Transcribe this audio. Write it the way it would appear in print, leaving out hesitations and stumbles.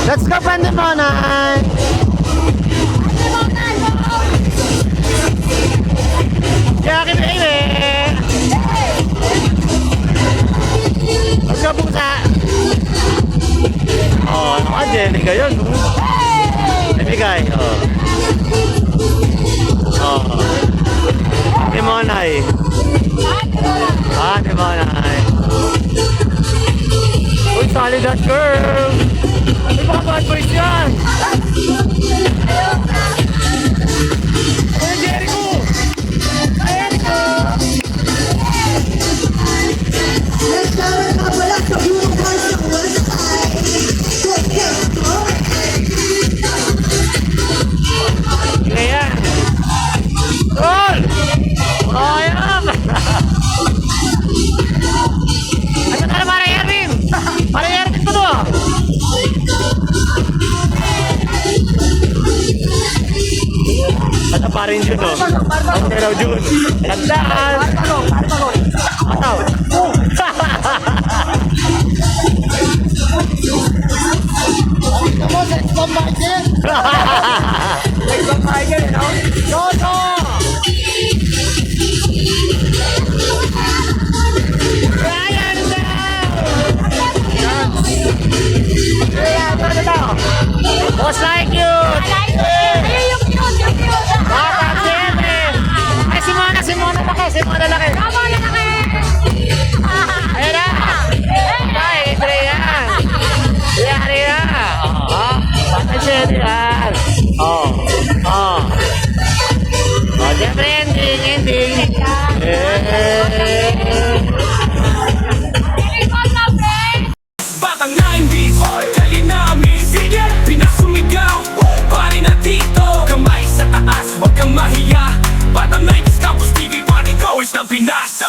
Let's go, Pandemonay! Jackie baby! Let's go, pusa! Oh, ano ka, Jenica yun? Ibigay, oh. Oh. Demonay. Demonay. Uy, solid that girl! May mga bad boys yan! Ay, Jericho! Jericho! Kaya! Tol! Ayam! Ano ka na para Erwin? Para Erwin ko to! Ano pa rin Jun, no? Pero Jun, tandaan! Ataw! Come on, let's go back again. Let's go back again, no? Toto! Ryan daw! Boss like you! Bata, siyempre! Ay, Simona laki! Ayun na! Ay, libre yan! Yari na! Bata, siyempre yan! Siyempre, ending! Batang 90s, dali namin sige, pinasumigaw pare na dito, kamay sa taas, huwag kang mahiya. Batang 90s, Campus TV, party goers ng Pinas,